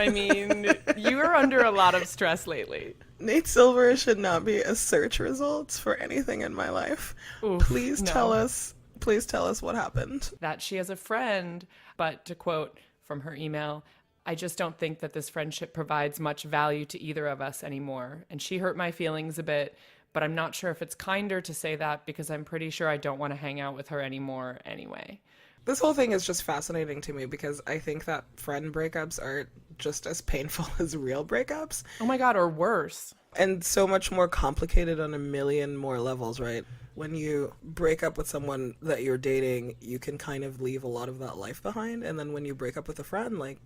I mean, you are under a lot of stress lately. Nate Silver should not be a search results for anything in my life. Oof, Please no. tell us. Please tell us what happened. That she has a friend, but to quote from her email, I just don't think that this friendship provides much value to either of us anymore. And she hurt my feelings a bit, but I'm not sure if it's kinder to say that because I'm pretty sure I don't want to hang out with her anymore anyway. This whole thing is just fascinating to me because I think that friend breakups are just as painful as real breakups. Oh my God, or worse. And so much more complicated on a million more levels, right? When you break up with someone that you're dating, you can kind of leave a lot of that life behind. And then when you break up with a friend, like,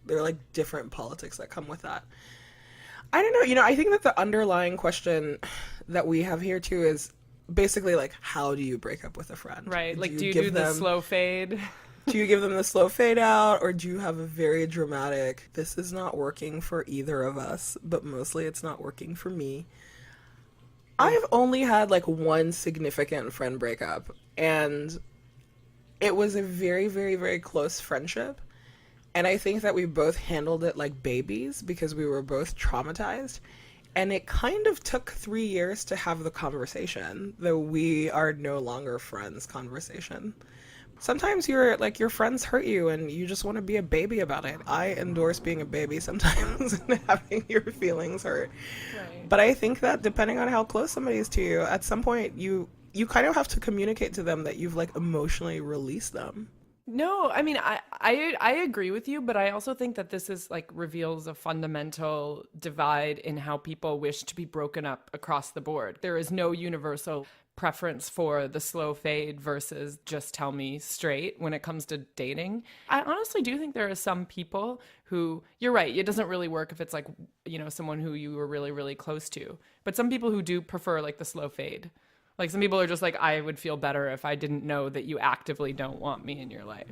there are like different politics that come with that. I don't know. I think that the underlying question that we have here too is basically like, how do you break up with a friend? Right. Like, do you do the slow fade? Do you give them the slow fade out, or do you have a very dramatic, this is not working for either of us, but mostly it's not working for me? I've only had like one significant friend breakup, and it was a very, very, very close friendship. And I think that we both handled it like babies because we were both traumatized. And it kind of took 3 years to have the conversation, the we are no longer friends conversation. Sometimes your friends hurt you and you just want to be a baby about it. I endorse being a baby sometimes and having your feelings hurt. Right. But I think that depending on how close somebody is to you, at some point you kind of have to communicate to them that you've like emotionally released them. No, I mean, I agree with you, but I also think that this is like reveals a fundamental divide in how people wish to be broken up across the board. There is no universal preference for the slow fade versus just tell me straight when it comes to dating. I honestly do think there are some people who, you're right, it doesn't really work if it's like, someone who you were really, really close to. But some people who do prefer like the slow fade. Like some people are just like, I would feel better if I didn't know that you actively don't want me in your life.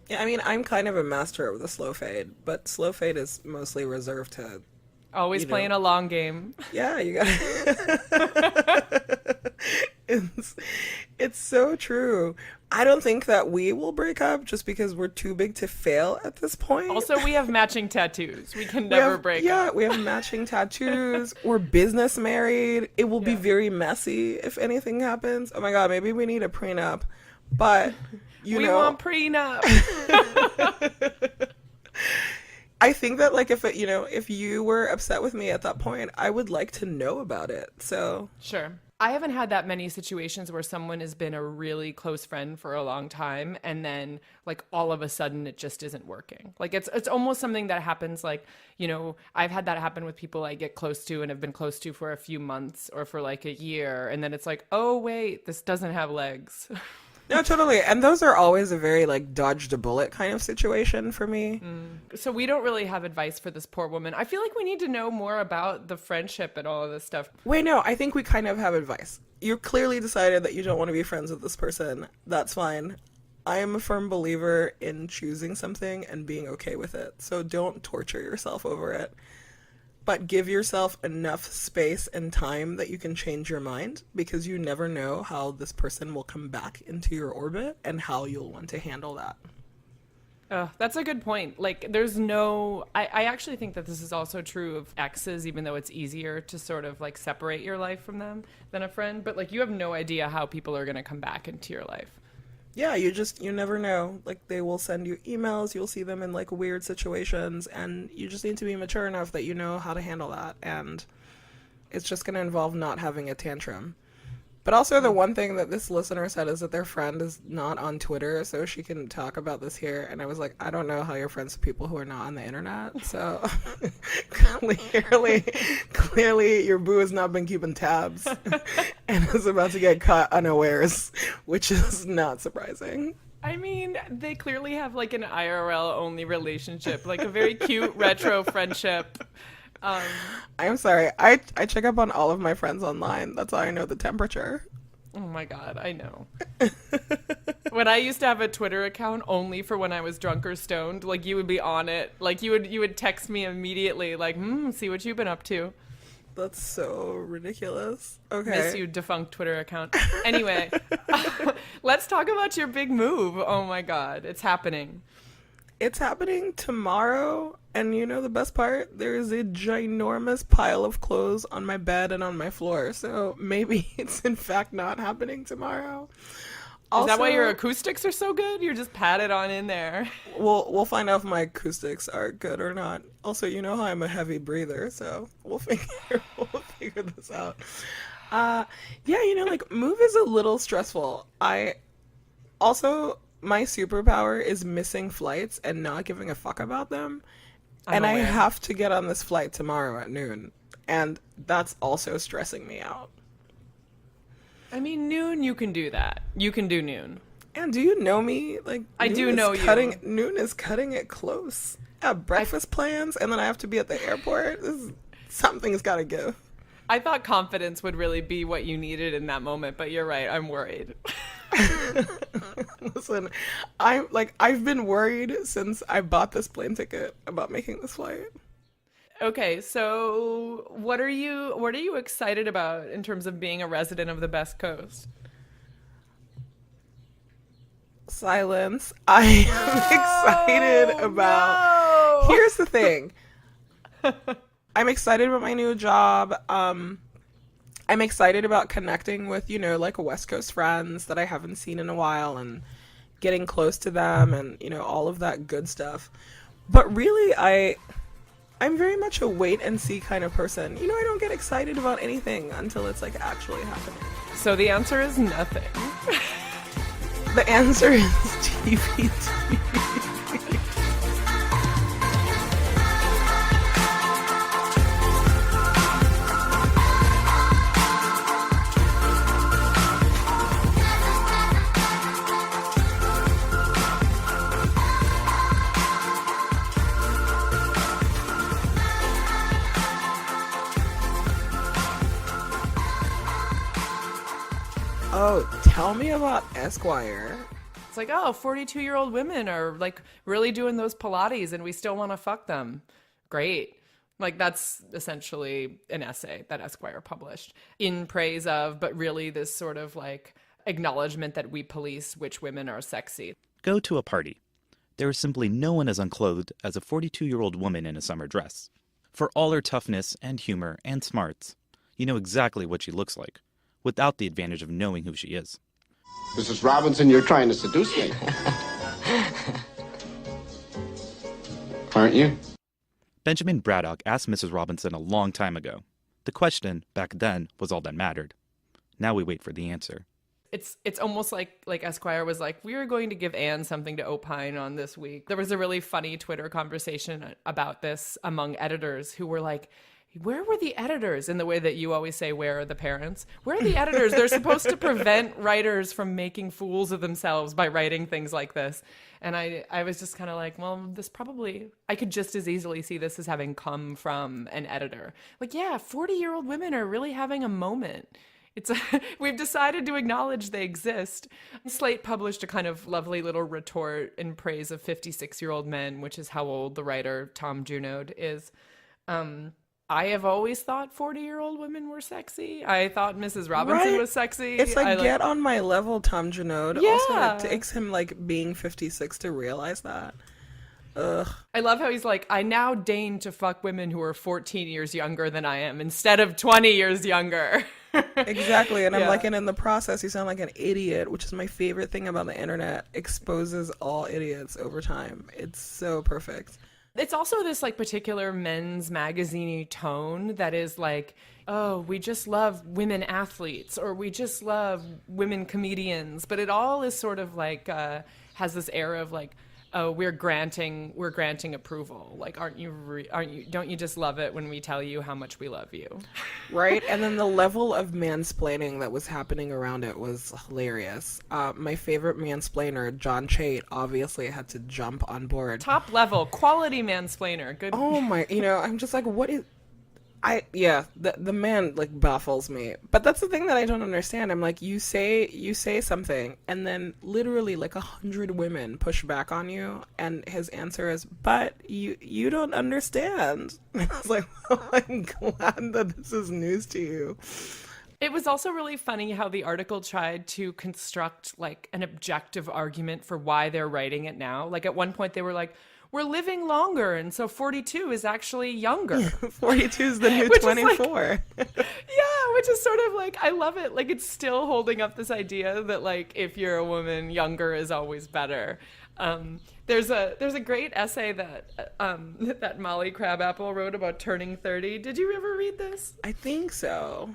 Yeah, I mean, I'm kind of a master of the slow fade, but slow fade is mostly reserved to... Always playing a long game. Yeah, you got It's so true. I don't think that we will break up just because we're too big to fail at this point. Also, we have matching tattoos. We can never break up. Yeah, we have matching tattoos. We're business married. It will be very messy if anything happens. Oh my God, maybe we need a prenup. But, we want prenup. I think that like if you were upset with me at that point, I would like to know about it. So sure. I haven't had that many situations where someone has been a really close friend for a long time and then like all of a sudden it just isn't working. Like it's almost something that happens like, I've had that happen with people I get close to and have been close to for a few months or for like a year, and then it's like, oh wait, this doesn't have legs. No, totally. And those are always a very like dodged a bullet kind of situation for me. So we don't really have advice for this poor woman. I feel like we need to know more about the friendship and all of this stuff. Wait, no, I think we kind of have advice. You clearly decided that you don't want to be friends with this person. That's fine. I am a firm believer in choosing something and being okay with it. So don't torture yourself over it. But give yourself enough space and time that you can change your mind, because you never know how this person will come back into your orbit and how you'll want to handle that. That's a good point. Like, there's no... I actually think that this is also true of exes, even though it's easier to sort of, like, separate your life from them than a friend. But, like, you have no idea how people are going to come back into your life. Yeah, you never know. Like, they will send you emails, you'll see them in, like, weird situations, and you just need to be mature enough that you know how to handle that. And it's just going to involve not having a tantrum. But also the one thing that this listener said is that their friend is not on Twitter, so she can talk about this here. And I was like, I don't know how you're friends with people who are not on the internet. So clearly your boo has not been keeping tabs and is about to get caught unawares, which is not surprising. I mean, they clearly have like an IRL only relationship, like a very cute retro friendship. I'm sorry. I check up on all of my friends online. That's how I know the temperature. Oh my God, I know. When I used to have a Twitter account only for when I was drunk or stoned, like you would be on it. Like you would text me immediately, like, see what you've been up to. That's so ridiculous. Okay. Miss you, defunct Twitter account. Anyway, let's talk about your big move. Oh my God, it's happening. It's happening tomorrow. And you know the best part? There is a ginormous pile of clothes on my bed and on my floor. So maybe it's in fact not happening tomorrow. Is that why your Also, acoustics are so good? You're just padded on in there. we'll find out if my acoustics are good or not. Also, you know how I'm a heavy breather, so we'll figure this out. Yeah, you know, like move is a little stressful. I also my superpower is missing flights and not giving a fuck about them. I'm And I aware. have to get on this flight tomorrow at noon. And that's also stressing me out. I mean, noon, you can do that. You can do noon. And do you know me? Like I noon do is know you. Noon is cutting it close. I have breakfast plans, and then I have to be at the airport. Something's got to give. I thought confidence would really be what you needed in that moment, but you're right. I'm worried. Listen, I've been worried since I bought this plane ticket about making this flight. Okay, so what are you excited about in terms of being a resident of the Best Coast? Silence. I am excited about. No! Here's the thing. I'm excited about my new job. I'm excited about connecting with, you know, like West Coast friends that I haven't seen in a while and getting close to them and, you know, all of that good stuff. But really, I'm very much a wait and see kind of person. You know, I don't get excited about anything until it's like actually happening. So the answer is nothing. The answer is TBT. Oh, tell me about Esquire. It's like, oh, 42-year-old women are like really doing those Pilates and we still want to fuck them. Great. Like that's essentially an essay that Esquire published in praise of, but really this sort of like acknowledgement that we police which women are sexy. Go to a party. There is simply no one as unclothed as a 42-year-old woman in a summer dress. For all her toughness and humor and smarts, you know exactly what she looks like, without the advantage of knowing who she is. Mrs. Robinson, you're trying to seduce me. Aren't you? Benjamin Braddock asked Mrs. Robinson a long time ago. The question, back then, was all that mattered. Now we wait for the answer. It's almost like Esquire was like, we are going to give Anne something to opine on this week. There was a really funny Twitter conversation about this among editors who were like, where were the editors, in the way that you always say, where are the parents? Where are the editors? They're supposed to prevent writers from making fools of themselves by writing things like this. And I was just kind of like, well, I could just as easily see this as having come from an editor. Like, yeah, 40-year-old women are really having a moment. We've decided to acknowledge they exist. Slate published a kind of lovely little retort in praise of 56-year-old men, which is how old the writer Tom Junod is. I have always thought 40-year-old women were sexy. I thought Mrs. Robinson Right? was sexy. It's like, get on my level, Tom Junod. Yeah. Also, it takes him like being 56 to realize that. Ugh. I love how he's like, I now deign to fuck women who are 14 years younger than I am instead of 20 years younger. Exactly. And I'm Yeah. like, and in the process, you sound like an idiot, which is my favorite thing about the internet. Exposes all idiots over time. It's so perfect. It's also this like particular men's magazine-y tone that is like, oh, we just love women athletes or we just love women comedians, but it all is sort of like has this air of like, oh, we're granting approval. Like, don't you just love it when we tell you how much we love you? Right? And then the level of mansplaining that was happening around it was hilarious. My favorite mansplainer, John Chait, obviously had to jump on board. Top level, quality mansplainer. Good. Oh my, I'm just like, what is... the man like baffles me. But that's the thing that I don't understand. I'm like, you say something, and then literally like 100 women push back on you, and his answer is, "But you don't understand." And I was like, well, I'm glad that this is news to you. It was also really funny how the article tried to construct like an objective argument for why they're writing it now. Like at one point they were like, we're living longer, and so 42 is actually younger. 42 is the new Which is like- 24. Yeah, which is sort of like, I love it. Like, it's still holding up this idea that, like, if you're a woman, younger is always better. There's a great essay that Molly Crabapple wrote about turning 30. Did you ever read this? I think so.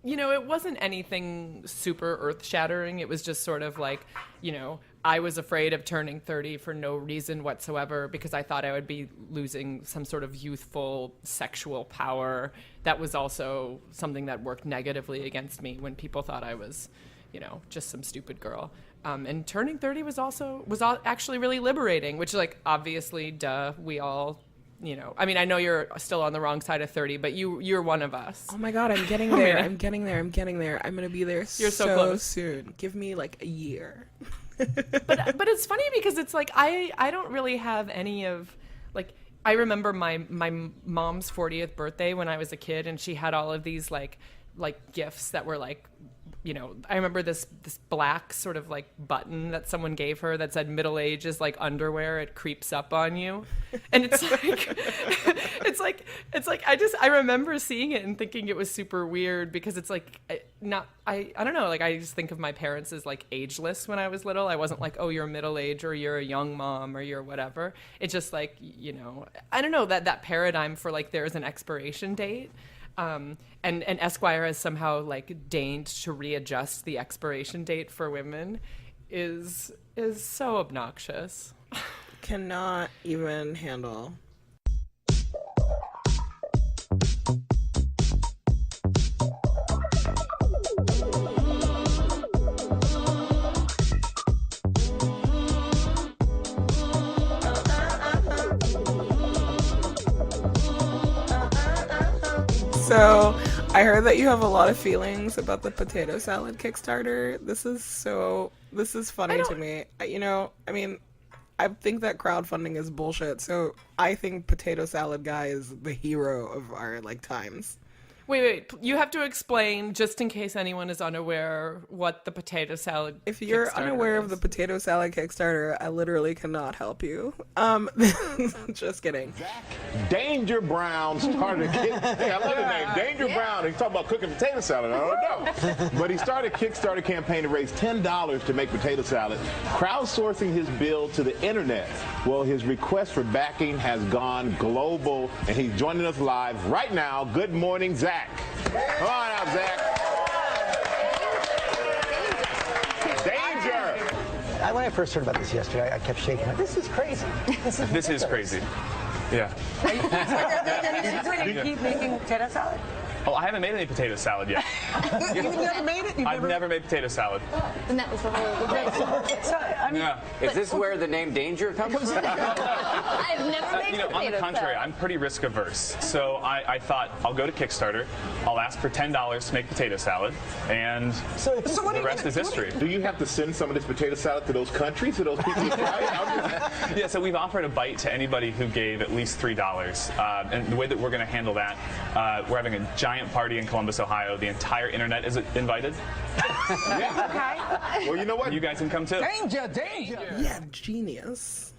You know, it wasn't anything super earth-shattering. It was just sort of like, you know, I was afraid of turning 30 for no reason whatsoever because I thought I would be losing some sort of youthful sexual power. That was also something that worked negatively against me when people thought I was, you know, just some stupid girl. And turning 30 was actually really liberating, which, like, obviously, duh, we all, you know, I mean, I know you're still on the wrong side of 30, but you're one of us. Oh my God, I'm getting there. I'm getting there. I'm going to be there You're so close. soon. Give me like a year. But it's funny because it's like I don't really have any of, like, I remember my mom's 40th birthday when I was a kid, and she had all of these like gifts that were like, you know, I remember this black sort of like button that someone gave her that said middle age is like underwear, it creeps up on you. And it's like it's like I remember seeing it and thinking it was super weird because it's like I don't know, like I just think of my parents as like ageless when I was little. I wasn't like, oh, you're middle age or you're a young mom or you're whatever. It's just like, you know, I don't know, that paradigm for like there's an expiration date. And Esquire has somehow like deigned to readjust the expiration date for women is so obnoxious. Cannot even handle. So, I heard that you have a lot of feelings about the potato salad Kickstarter. This is funny to me. I think that crowdfunding is bullshit. So, I think potato salad guy is the hero of our like times. Wait. You have to explain, just in case anyone is unaware, what the potato salad If you're Kickstarter unaware is. of the potato salad Kickstarter, I literally cannot help you. Just kidding. Danger Brown started I love the name. Danger Brown. He's talking about cooking potato salad. I don't know. But he started a Kickstarter campaign to raise $10 to make potato salad, crowdsourcing his bill to the internet. Well, his request for backing has gone global, and he's joining us live right now. Good morning, Zach. Come on out, Zach. Danger. When I first heard about this yesterday, I kept shaking. This is crazy. This is crazy. Yeah. Do you keep making potato salad? Oh, I haven't made any potato salad yet. You've never made it? I've never made potato salad. And that was the whole So, I mean, Yeah. Is this where the name Danger comes from? I've never made You know, on the potato contrary, salad. I'm pretty risk averse. So I thought I'll go to Kickstarter, I'll ask for $10 to make potato salad, and so what the rest is history. Do you have to send some of this potato salad to those countries, to those people who try it? Yeah, so we've offered a bite to anybody who gave at least $3. And the way that we're going to handle that, we're having a giant party in Columbus, Ohio. The entire internet is invited. Yeah. Well, you know what? You guys can come too. danger. Yeah, genius.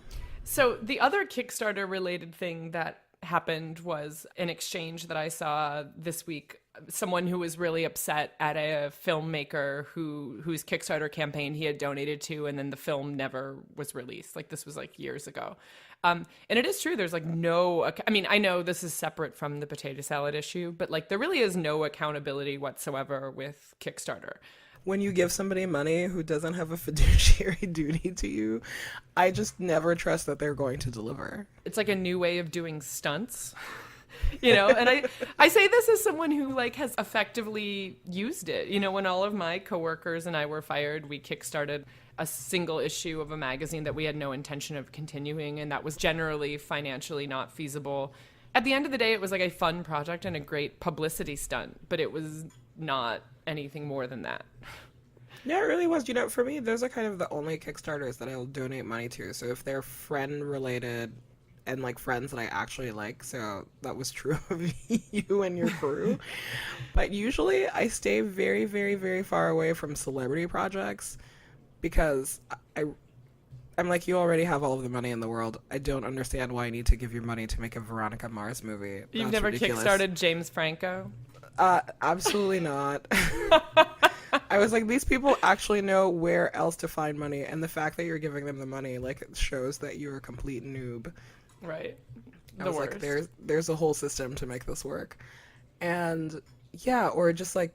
So the other Kickstarter related thing that happened was an exchange that I saw this week. Someone who was really upset at a filmmaker whose Kickstarter campaign he had donated to, and then the film never was released. Like, this was like years ago. And it is true, there's like no, I mean, I know this is separate from the potato salad issue, but like there really is no accountability whatsoever with Kickstarter. When you give somebody money who doesn't have a fiduciary duty to you, I just never trust that they're going to deliver. It's like a new way of doing stunts. You know, and I say this as someone who like has effectively used it. You know, when all of my coworkers and I were fired, we kickstarted a single issue of a magazine that we had no intention of continuing, and that was generally financially not feasible. At the end of the day, it was like a fun project and a great publicity stunt, but it was not anything more than that. Yeah, it really was. You know, for me, those are kind of the only Kickstarters that I'll donate money to. So if they're friend related and like friends that I actually like, so that was true of you and your crew. But usually I stay very, very, very far away from celebrity projects because I'm like, you already have all of the money in the world. I don't understand why I need to give you money to make a Veronica Mars movie. You've That's never ridiculous. kickstarted James Franco? Absolutely not. I was like, these people actually know where else to find money, and the fact that you're giving them the money, like, it shows that you're a complete noob. Right. I was like, there's a whole system to make this work. And yeah, or just like,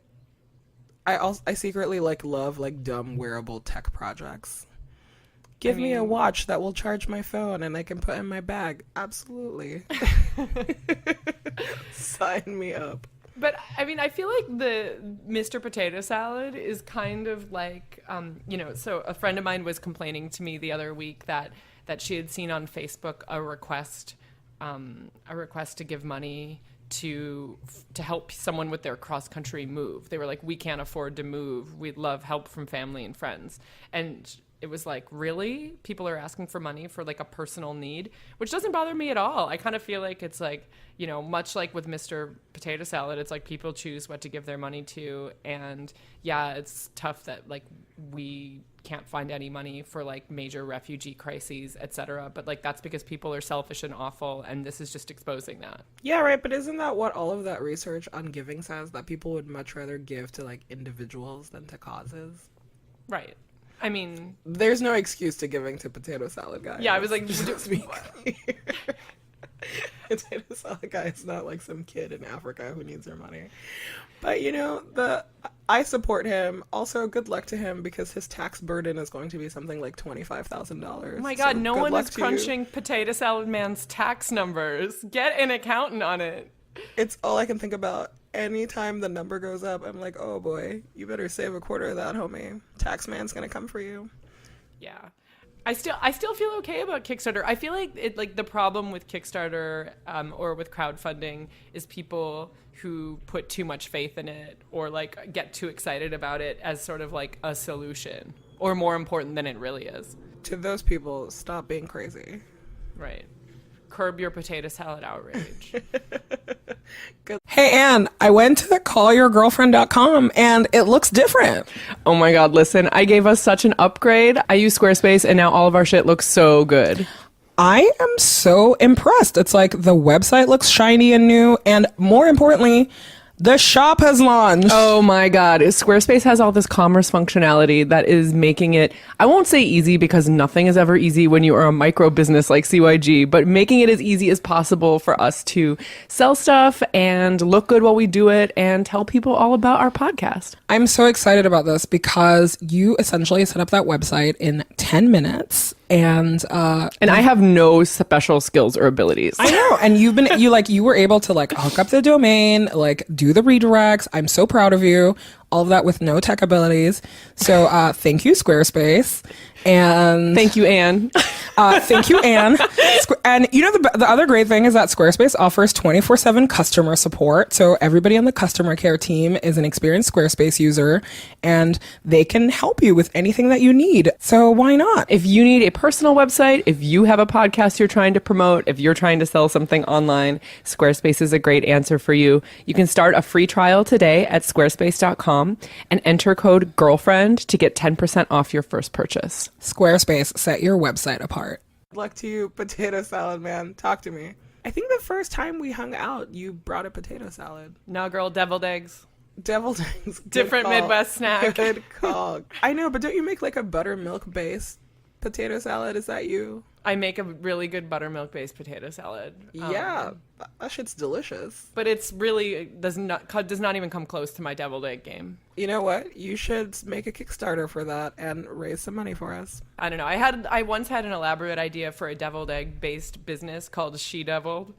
I secretly like love like dumb wearable tech projects. Give me a watch that will charge my phone and I can put in my bag. Absolutely. Sign me up. But I mean, I feel like the Mr. Potato Salad is kind of like, so a friend of mine was complaining to me the other week that she had seen on Facebook a request to give money to help someone with their cross-country move. They were like, we can't afford to move. We'd love help from family and friends. And it was like, really? People are asking for money for like a personal need, which doesn't bother me at all. I kind of feel like it's like, much like with Mr. Potato Salad, it's like people choose what to give their money to. And yeah, it's tough that like we can't find any money for like major refugee crises, etc. But like that's because people are selfish and awful, and this is just exposing that. Yeah, right. But isn't that what all of that research on giving says? That people would much rather give to like individuals than to causes? Right. I mean, there's no excuse to giving to Potato Salad Guy. Yeah, I was like, Potato Salad Guy is not like some kid in Africa who needs their money. But I support him. Also, good luck to him because his tax burden is going to be something like $25,000. Oh my God, no one is crunching Potato Salad Man's tax numbers. Get an accountant on it. It's all I can think about. Anytime the number goes up, I'm like, oh boy, you better save a quarter of that, homie. Tax man's gonna come for you. Yeah. I still feel okay about Kickstarter. I feel like the problem with Kickstarter or with crowdfunding is people who put too much faith in it or like get too excited about it as sort of like a solution or more important than it really is. To those people, stop being crazy. Right. Curb your potato salad outrage. Hey, Anne, I went to callyourgirlfriend.com and it looks different. Oh my God, listen, I gave us such an upgrade. I use Squarespace and now all of our shit looks so good. I am so impressed. It's like the website looks shiny and new, and more importantly, the shop has launched. Oh my God. Squarespace has all this commerce functionality that is making it, I won't say easy because nothing is ever easy when you are a micro business like CYG, but making it as easy as possible for us to sell stuff and look good while we do it and tell people all about our podcast. I'm so excited about this because you essentially set up that website in 10 minutes. And I have no special skills or abilities. I know. And you were able to like hook up the domain, like do the redirects. I'm so proud of you. All of that with no tech abilities. So thank you, Squarespace. And thank you, Anne. Thank you, Anne. And the other great thing is that Squarespace offers 24/7 customer support. So everybody on the customer care team is an experienced Squarespace user and they can help you with anything that you need. So why not? If you need a personal website, if you have a podcast you're trying to promote, if you're trying to sell something online, Squarespace is a great answer for you. You can start a free trial today at squarespace.com and enter code GIRLFRIEND to get 10% off your first purchase. Squarespace, set your website apart. Good luck to you, Potato Salad Man. Talk to me. I think the first time we hung out, you brought a potato salad. No, girl, deviled eggs. Deviled eggs. Different call. Midwest snack. Good call. I know, but don't you make like a buttermilk based potato salad? Is that you? I make a really good buttermilk based potato salad. Yeah, that shit's delicious. But it's really does not even come close to my deviled egg game. You know what? You should make a Kickstarter for that and raise some money for us. I don't know. I once had an elaborate idea for a deviled egg based business called She Deviled.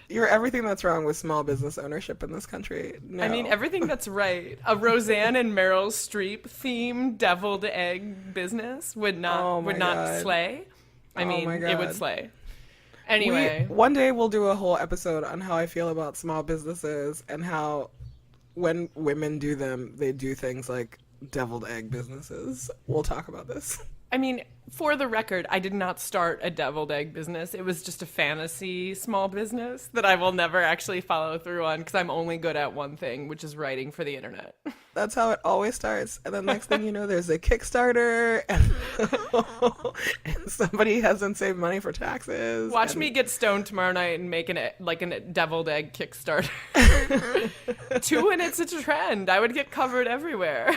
You're everything that's wrong with small business ownership in this country. No. I mean, everything that's right. A Roseanne and Meryl Streep themed deviled egg business would not slay. I mean, it would slay. Anyway. One day we'll do a whole episode on how I feel about small businesses and how when women do them, they do things like deviled egg businesses. We'll talk about this. I mean, For the record, I did not start a deviled egg business. It was just a fantasy small business that I will never actually follow through on because I'm only good at one thing, which is writing for the internet. That's how it always starts. And then next thing you know, there's a Kickstarter and, and somebody hasn't saved money for taxes. Watch me get stoned tomorrow night and make a deviled egg Kickstarter. Two and it's a trend. I would get covered everywhere.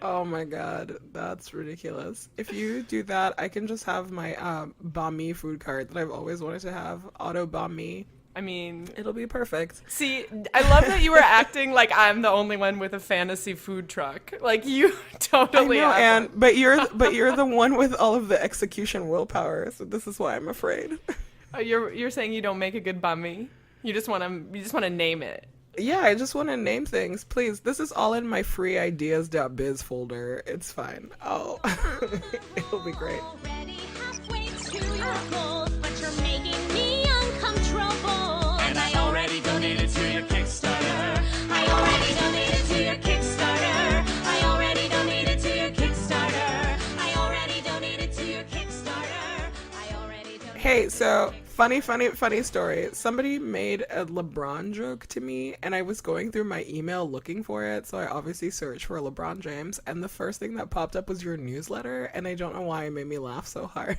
Oh my god, that's ridiculous. If you do that, I can just have my banh mi food cart that I've always wanted to have. Auto banh mi. I mean, it'll be perfect. See, I love that you were acting like I'm the only one with a fantasy food truck. Like you totally I know, are. Anne, but you're the one with all of the execution willpower. So this is why I'm afraid. You're saying you don't make a good banh mi? You just want to name it. Yeah, I just want to name things. Please, this is all in my free ideas.biz folder. It's fine. Oh, it'll be great. And I already donated to your Kickstarter. I already donated to your Kickstarter. I already donated to your Kickstarter. I already donated to your Kickstarter. I already donated. Hey, so funny story. Somebody made a LeBron joke to me, and I was going through my email looking for it, so I obviously searched for LeBron James, and the first thing that popped up was your newsletter, and I don't know why it made me laugh so hard,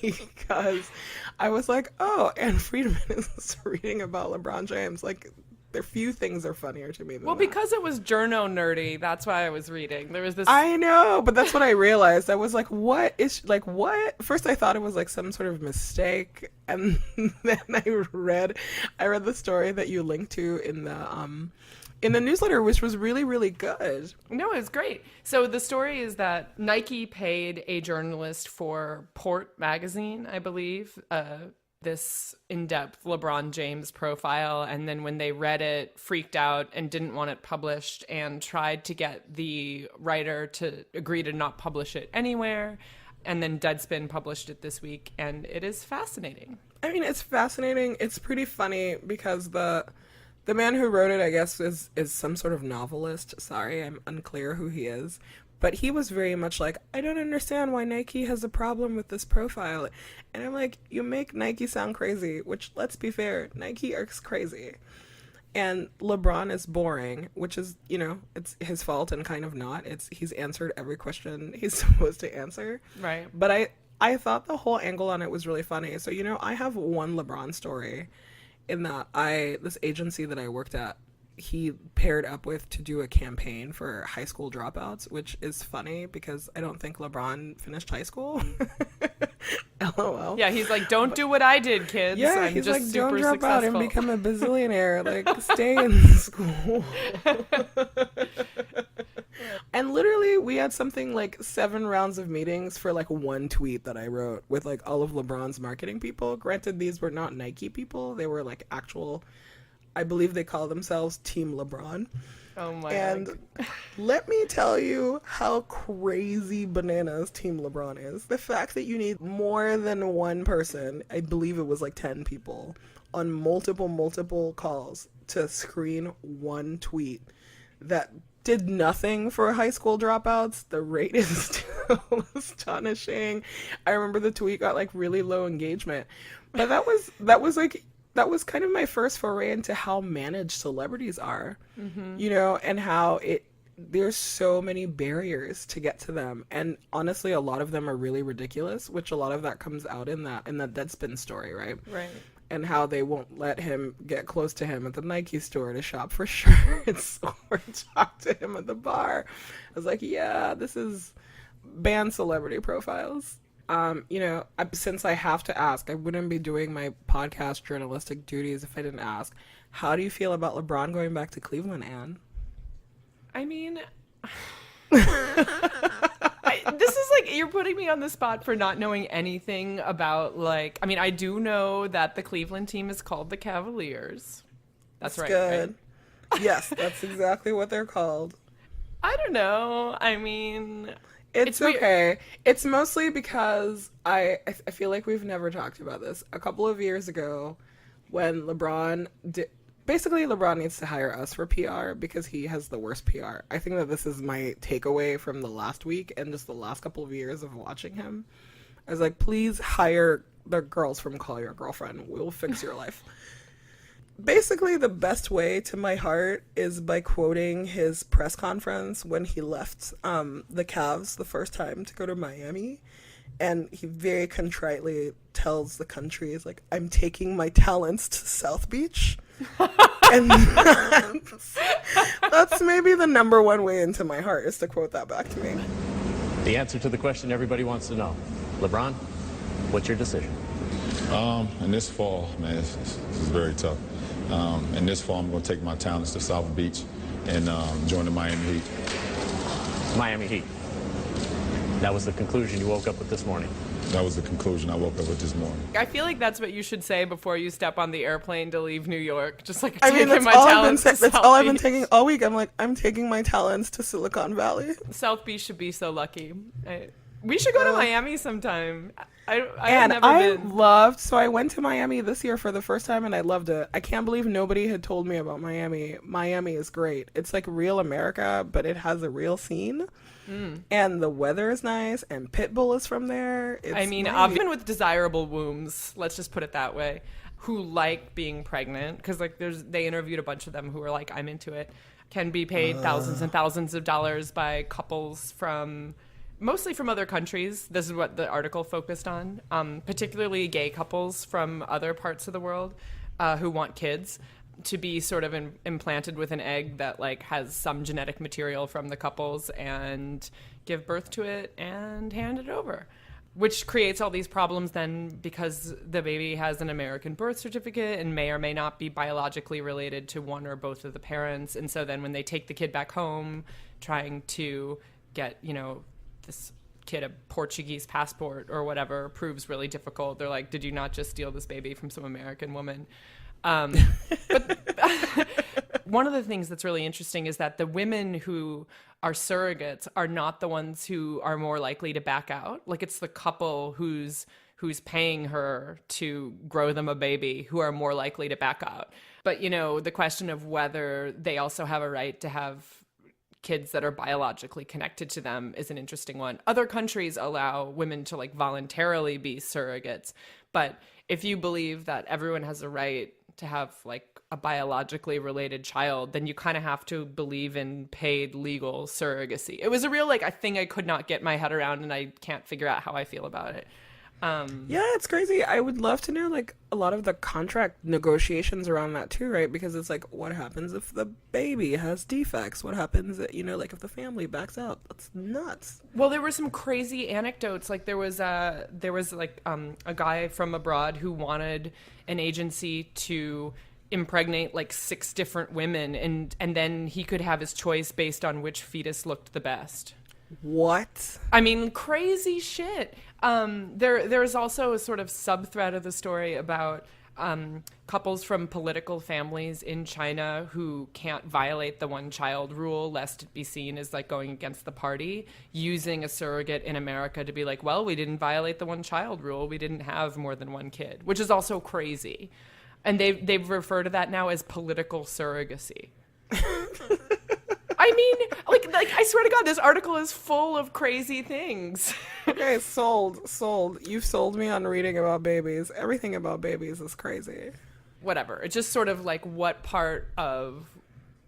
because I was like, oh, Anne Friedman is reading about LeBron James. Like, there few things are funnier to me than that. Because it was journo nerdy, that's why I was reading. There was this. I know, but that's what I realized. I was like, what? First I thought it was like some sort of mistake, and then I read the story that you linked to in the newsletter, which was really, really good. No, it was great. So the story is that Nike paid a journalist for Port magazine, I believe, this in-depth LeBron James profile, and then when they read it, freaked out and didn't want it published and tried to get the writer to agree to not publish it anywhere, and then Deadspin published it this week, and it is fascinating. I mean, it's fascinating. It's pretty funny because the man who wrote it, I guess, is some sort of novelist. Sorry, I'm unclear who he is. But he was very much like, I don't understand why Nike has a problem with this profile. And I'm like, you make Nike sound crazy, which, let's be fair, Nike is crazy. And LeBron is boring, which is, it's his fault and kind of not. He's answered every question he's supposed to answer. Right. But I thought the whole angle on it was really funny. So, I have one LeBron story in that this agency that I worked at, he paired up with to do a campaign for high school dropouts, which is funny because I don't think LeBron finished high school. LOL. Yeah, he's like, don't do what I did, kids. Yeah, I'm he's just like, super don't drop successful. out and become a bazillionaire. Like, stay in school. And literally, we had something like 7 rounds of meetings for like one tweet that I wrote with like all of LeBron's marketing people. Granted, these were not Nike people. They were like actual, I believe they call themselves Team LeBron. Oh my And let me tell you how crazy bananas Team LeBron is. The fact that you need more than one person, I believe it was like 10 people, on multiple calls to screen one tweet that did nothing for high school dropouts. The rate is still astonishing. I remember the tweet got like really low engagement. But that was kind of my first foray into how managed celebrities are, and how there's so many barriers to get to them. And honestly, a lot of them are really ridiculous, which a lot of that comes out in that Deadspin story, right? Right. And how they won't let him get close to him at the Nike store to shop for shirts or talk to him at the bar. I was like, yeah, this is banned celebrity profiles. Since I have to ask, I wouldn't be doing my podcast journalistic duties if I didn't ask. How do you feel about LeBron going back to Cleveland, Anne? I mean, this is like, you're putting me on the spot for not knowing anything about, like, I mean, I do know that the Cleveland team is called the Cavaliers. That's right. Good. Right? Yes, that's exactly what they're called. I don't know. I mean, it's okay. It's mostly because I feel like we've never talked about this. A couple of years ago, when LeBron basically LeBron needs to hire us for PR because he has the worst PR. I think that this is my takeaway from the last week and just the last couple of years of watching him. I was like, please hire the girls from Call Your Girlfriend. We'll fix your life. Basically, the best way to my heart is by quoting his press conference when he left the Cavs the first time to go to Miami. And he very contritely tells the country, he's like, I'm taking my talents to South Beach. And that's maybe the number one way into my heart is to quote that back to me. The answer to the question everybody wants to know. LeBron, what's your decision? In this fall, man, this is very tough. In this fall, I'm going to take my talents to South Beach and join the Miami Heat. Miami Heat. That was the conclusion you woke up with this morning. That was the conclusion I woke up with this morning. I feel like that's what you should say before you step on the airplane to leave New York. Just like, I mean, taking my talents to that's South all I've been Beach. taking all week. I'm like, I'm taking my talents to Silicon Valley. South Beach should be so lucky. We should go to Miami sometime. I've never been. So I went to Miami this year for the first time and I loved it. I can't believe nobody had told me about Miami. Miami is great. It's like real America, but it has a real scene. And the weather is nice, and Pitbull is from there. I mean, even with desirable wombs, let's just put it that way, who like being pregnant, because like they interviewed a bunch of them who were like, I'm into it, can be paid thousands and thousands of dollars by couples mostly from other countries. This is what the article focused on, particularly gay couples from other parts of the world who want kids to be sort of implanted with an egg that like has some genetic material from the couples and give birth to it and hand it over, which creates all these problems then because the baby has an American birth certificate and may or may not be biologically related to one or both of the parents. And so then when they take the kid back home trying to get, this kid a Portuguese passport or whatever proves really difficult. They're like, did you not just steal this baby from some American woman? But one of the things that's really interesting is that the women who are surrogates are not the ones who are more likely to back out. Like it's the couple who's paying her to grow them a baby who are more likely to back out. But, the question of whether they also have a right to have kids that are biologically connected to them is an interesting one. Other countries allow women to like voluntarily be surrogates. But if you believe that everyone has a right to have like a biologically related child, then you kind of have to believe in paid legal surrogacy. It was a real a thing I could not get my head around, and I can't figure out how I feel about it. Yeah, it's crazy. I would love to know like a lot of the contract negotiations around that too, right? Because it's like, what happens if the baby has defects? What happens, like if the family backs out? That's nuts. Well, there were some crazy anecdotes. Like there was a guy from abroad who wanted an agency to impregnate like 6 different women, and then he could have his choice based on which fetus looked the best. What? I mean, crazy shit. There's also a sort of sub-thread of the story about couples from political families in China who can't violate the one-child rule lest it be seen as like going against the party, using a surrogate in America to be like, well, we didn't violate the one-child rule. We didn't have more than one kid, which is also crazy. And they've referred to that now as political surrogacy. I mean, like I swear to God, this article is full of crazy things. Okay, sold. You've sold me on reading about babies. Everything about babies is crazy. Whatever. It's just sort of like, what part of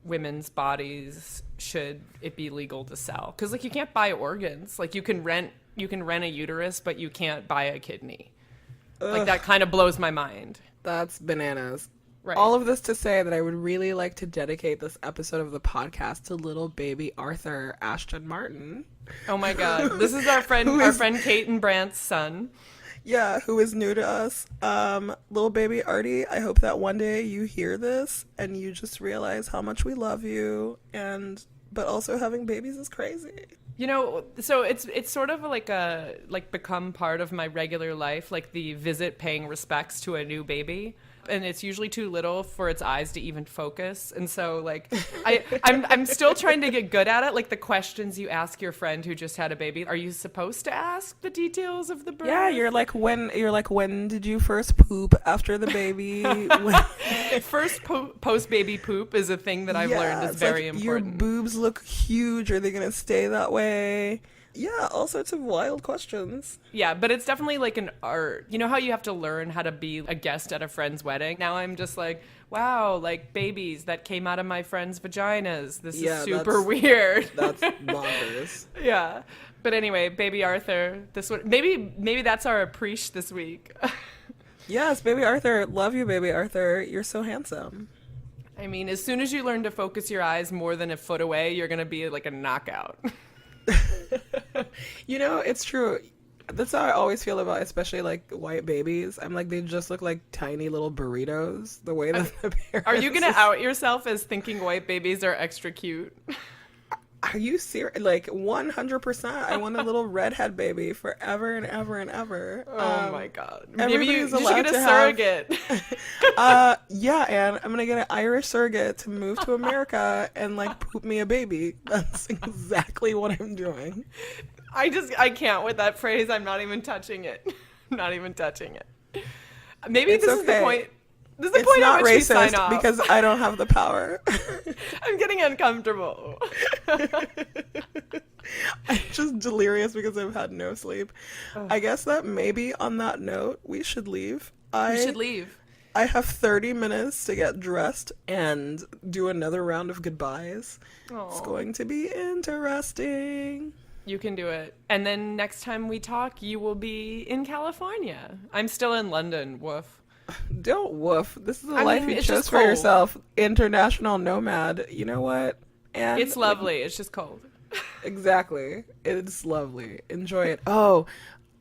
women's bodies should it be legal to sell? Because like you can't buy organs. Like you can rent a uterus, but you can't buy a kidney. Ugh. Like that kind of blows my mind. That's bananas. Right. All of this to say that I would really like to dedicate this episode of the podcast to little baby Arthur Ashton Martin. Oh my God. This is our friend Kate and Brant's son. Yeah, who is new to us. Little baby Artie, I hope that one day you hear this and you just realize how much we love you, but also having babies is crazy. So it's sort of like become part of my regular life, like the visit paying respects to a new baby. and it's usually too little for its eyes to even focus. And so like I'm still trying to get good at it. Like the questions you ask your friend who just had a baby, are you supposed to ask the details of the birth? Yeah, you're like when did you first poop after the baby? First post baby poop is a thing that I've learned is very important. Your boobs look huge. Are they gonna stay that way? Yeah, all sorts of wild questions. Yeah, but it's definitely like an art. You know how you have to learn how to be a guest at a friend's wedding? Now I'm just like, wow, like babies that came out of my friends' vaginas. This is super weird. That's bonkers. Yeah. But anyway, baby Arthur, this one maybe that's our appreciation this week. Yes, baby Arthur. Love you, baby Arthur. You're so handsome. I mean, as soon as you learn to focus your eyes more than a foot away, you're going to be like a knockout. You know, it's true. That's how I always feel about especially like white babies. I'm like, they just look like tiny little burritos the way that the parents... Are you going to out yourself as thinking white babies are extra cute? Are you serious? Like 100%. I want a little redhead baby forever and ever and ever. Oh my God. Maybe you should get a surrogate. Yeah, and I'm gonna get an Irish surrogate to move to America and like poop me a baby. That's exactly what I'm doing. I can't with that phrase. I'm not even touching it. Not even touching it. Maybe It's this is the okay. point. This is the point not at which we sign racist off. because I don't have the power. I'm getting uncomfortable. I'm just delirious because I've had no sleep. I guess that maybe on that note, we should leave. We should leave. I have 30 minutes to get dressed and do another round of goodbyes. It's going to be interesting. You can do it. And then next time we talk, you will be in California. I'm still in London. Woof. Don't woof. This is a life you chose for yourself. International nomad. You know what? And it's lovely. It's just cold. Exactly. It's lovely. Enjoy it. Oh,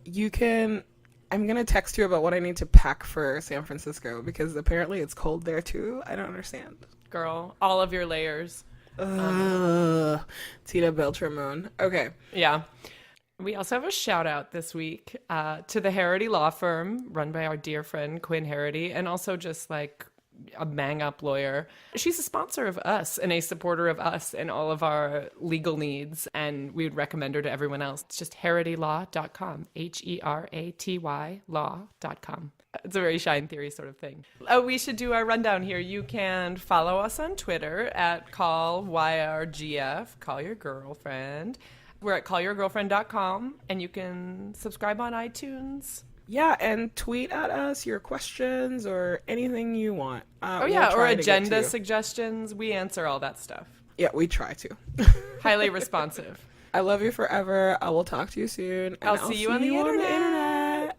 you can... I'm going to text you about what I need to pack for San Francisco because apparently it's cold there too. I don't understand. Girl, all of your layers. Tina Beltramon. Okay. Yeah. We also have a shout out this week to the Harity Law Firm run by our dear friend Quinn Harity, and also just like a bang up lawyer. She's a sponsor of us and a supporter of us and all of our legal needs, and we would recommend her to everyone else. It's just heritylaw.com, HERATY law.com. It's a very Shine Theory sort of thing. Oh, we should do our rundown here. You can follow us on Twitter at CallYRGF, Call Your Girlfriend. We're at callyourgirlfriend.com, and you can subscribe on iTunes. Yeah, and tweet at us your questions or anything you want. Or agenda suggestions. We answer all that stuff. Yeah, we try to. Highly responsive. I love you forever. I will talk to you soon. I'll see you on the internet.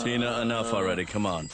Tina, enough already. Come on.